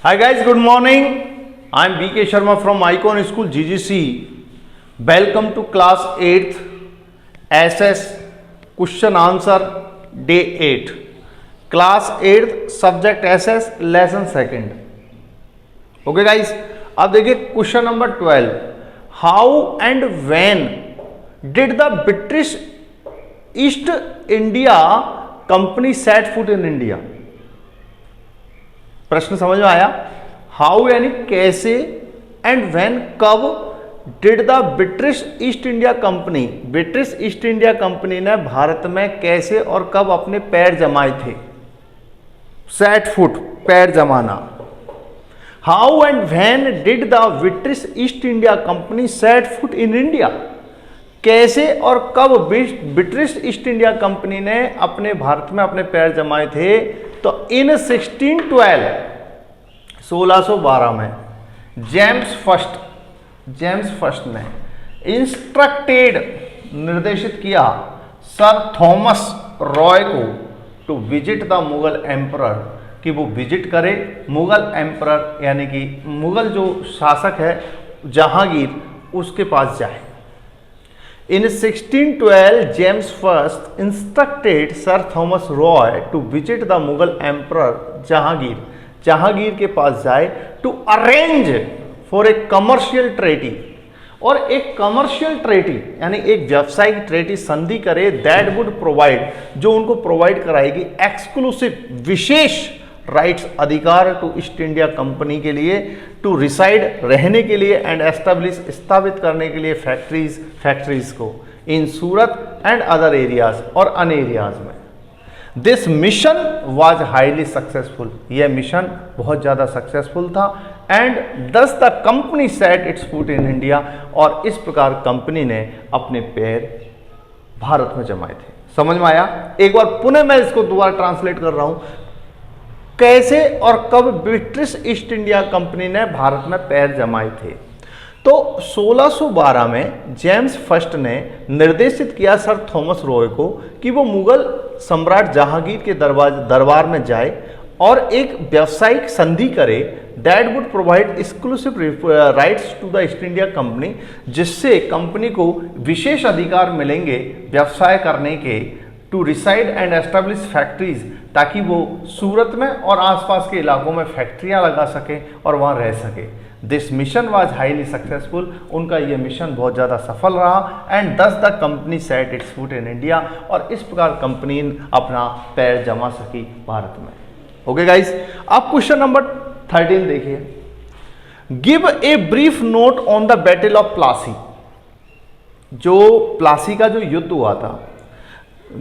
Hi guys, good morning. I am BK Sharma from Icon School GGC. Welcome to class 8th SS question answer day 8. Class 8th subject SS lesson 2nd. Okay guys, अब देखिए question number 12. How and when did the British East India Company set foot in India? प्रश्न समझ में आया? How यानी कैसे, and when कब, did the British East India company, British East India company ने भारत में कैसे और कब अपने पैर जमाए थे. सेट फुट, पैर जमाना. How and when did the British East India company set foot in India? कैसे और कब ब्रिटिश ईस्ट इंडिया कंपनी ने अपने भारत में अपने पैर जमाए थे? तो इन 1612 में जेम्स फर्स्ट ने इंस्ट्रक्टेड, निर्देशित किया सर थॉमस रॉय को to visit the Mughal emperor, कि वो विजिट करे मुगल एम्परर यानी कि मुगल जो शासक है जहांगीर, उसके पास जाए. In 1612, James I instructed Sir Thomas Roy to visit the Mughal Emperor Jahangir के पास जाए to arrange for a commercial treaty, और एक कमर्शियल ट्रेटी यानी एक व्यावसायिक ट्रेटी संधि करे that would provide, जो उनको प्रोवाइड कराएगी एक्सक्लूसिव, विशेष राइट्स, अधिकार टू ईस्ट इंडिया कंपनी के लिए टू रिसाइड, रहने के लिए, एंड एस्टेब्लिश, स्थापित करने के लिए फैक्ट्रीज को इन सूरत एंड अदर एरियाज, और अन्य एरियाज में. This mission was highly successful, यह मिशन बहुत ज़्यादा सक्सेसफुल था. एंड दस the company set it's foot in India, और इस प्रकार कंपनी ने अपने पैर भारत में जमाए थे. समझ में आया? एक बार पुनः मैं इसको दोबारा ट्रांसलेट कर रहा हूं. कैसे और कब ब्रिटिश ईस्ट इंडिया कंपनी ने भारत में पैर जमाए थे? तो 1612 में जेम्स फर्स्ट ने निर्देशित किया सर थॉमस रॉय को कि वो मुगल सम्राट जहांगीर के दरबार में जाए और एक व्यावसायिक संधि करे that would provide exclusive rights to the East India company, जिससे कंपनी को विशेष अधिकार मिलेंगे व्यवसाय करने के, to reside and establish factories, ताकि वो सूरत में और आसपास के इलाकों में फैक्ट्रियां लगा सके और वहां रह सके. This mission was highly successful, उनका यह मिशन बहुत ज़्यादा सफल रहा. एंड दस the company set it's foot in India, और इस प्रकार कंपनी अपना पैर जमा सकी भारत में. ओके गाइस, आप क्वेश्चन नंबर 13 देखिए. Give a brief note on the battle of Plassey. जो प्लासी का जो युद्ध हुआ था,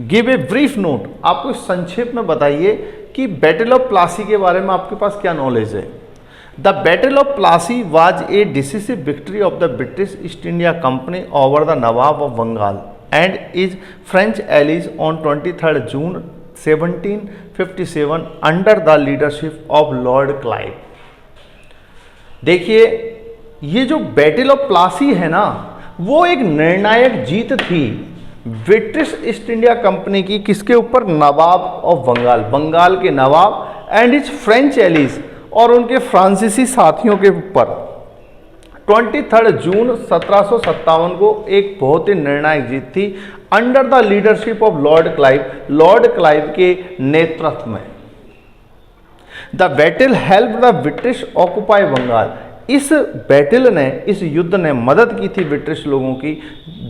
गिव ए ब्रीफ नोट, आपको संक्षेप में बताइए कि बैटल ऑफ प्लासी के बारे में आपके पास क्या नॉलेज है. The battle of Plassey was a decisive victory of the British East India company over the nawab of Bengal and is French allies on 23 June 1757 under the leadership of lord Clive. देखिए, ये जो battle of Plassey है ना, वो एक निर्णायक जीत थी ब्रिटिश ईस्ट इंडिया कंपनी की. किसके ऊपर? नवाब ऑफ बंगाल, बंगाल के नवाब, एंड इज फ्रेंच एलीज, और उनके फ्रांसीसी साथियों के ऊपर. 23 जून 1757 को एक बहुत ही निर्णायक जीत थी under the leadership of lord Clive के नेतृत्व में. The battle help the British occupy Bengal. इस बैटल ने, इस युद्ध ने मदद की थी ब्रिटिश लोगों की,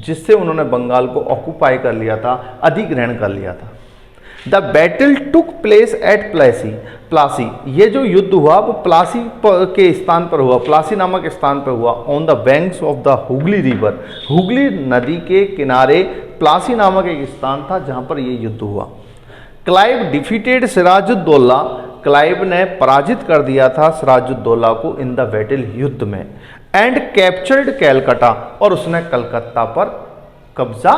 जिससे उन्होंने बंगाल को ऑक्युपाई कर लिया था, अधिग्रहण कर लिया था. The battle took place at Plassey. ये जो युद्ध हुआ वो प्लासी के स्थान पर हुआ, प्लासी नामक स्थान पर हुआ. On the banks of the Hooghly river, Hooghly नदी के किनारे प्लासी नामक एक स्थान था जहां पर यह युद्ध हुआ. क्लाइव डिफीटेड सिराजुद्दौला, क्लाइव ने पराजित कर दिया था सिराजुद्दौला को इन द बैटल, युद्ध में. एंड कैप्चर्ड कैलकाटा, और उसने कलकत्ता पर कब्जा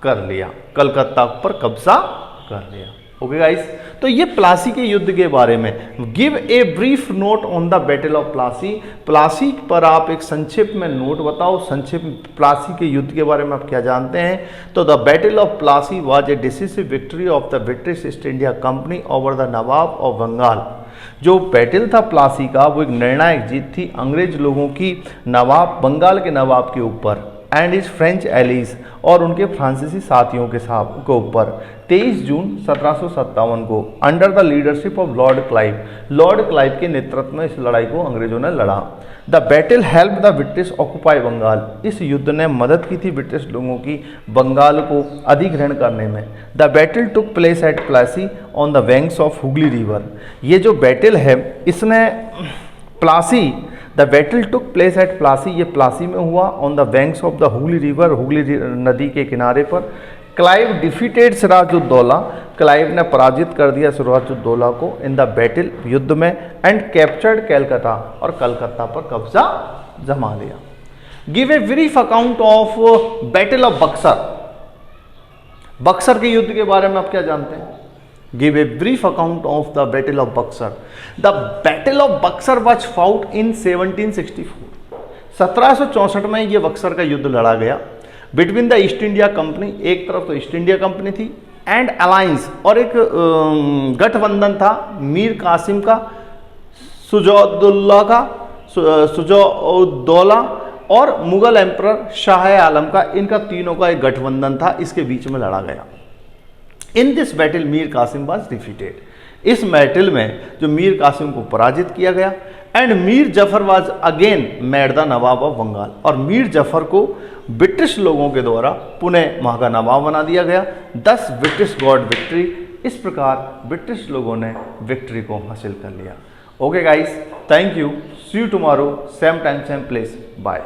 कर लिया, कलकत्ता पर कब्जा कर लिया. ओके गाइस, तो ये प्लासी के युद्ध के बारे में. Give a brief note on the battle of Plassey. Plassey पर आप एक संक्षेप में नोट बताओ, संक्षेप प्लासी के युद्ध के बारे में आप क्या जानते हैं. तो the battle of Plassey was a decisive victory of the British East India company over the nawab of Bengal. जो बैटल था प्लासी का वो एक निर्णायक जीत थी अंग्रेज लोगों की नवाब बंगाल के नवाब के ऊपर एंड इज फ्रेंच एलीज और उनके फ्रांसीसी साथियों के ऊपर 23 जून 1757 को under the leadership of lord Clive के नेतृत्व में इस लड़ाई को अंग्रेजों ने लड़ा। The battle help the British occupy Bengal, इस युद्ध ने मदद की थी ब्रिटिश लोगों की बंगाल को अधिग्रहण करने में। The battle took place at Plassey on the banks of Hooghly river, ये जो बैटल है इसने Plassey the battle took place at Plassey, ये प्लासी में हुआ on the banks of the Hooghly river, Hooghly नदी के किनारे पर। क्लाइव डिफीटेड सिराजुद्दौला, क्लाइव ने पराजित कर दिया सिराजुद्दौला को इन द बैटल, युद्ध में, एंड कैप्चर्ड कैलकाता, और कलकत्ता पर कब्जा जमा लिया। Give a brief account of battle of Buxar, Buxar के युद्ध के बारे में आप क्या जानते हैं? Give a brief account of the battle of Buxar. The battle of Buxar was fought in 1764, 1764 में ये बक्सर का युद्ध लड़ा गया between the East India company, एक तरफ तो ईस्ट इंडिया कंपनी थी, एंड अलायंस, और एक गठबंधन था मीर कासिम का, सुजाउद्दौला और मुगल एम्परर शाह आलम का, इनका तीनों का एक गठबंधन था, इसके बीच में लड़ा गया। In this battle Mir Qasim was defeated, इस बैटल में जो मीर कासिम को पराजित किया गया, and Mir Jafar was again made the nawab of Bengal, और मीर जफर को ब्रिटिश लोगों के द्वारा पुनः वहां का नवाब बना दिया गया। 10 ब्रिटिश गॉड विक्ट्री, इस प्रकार ब्रिटिश लोगों ने विक्ट्री को हासिल कर लिया। Okay guys, thank you, see you tomorrow, same time same place, bye.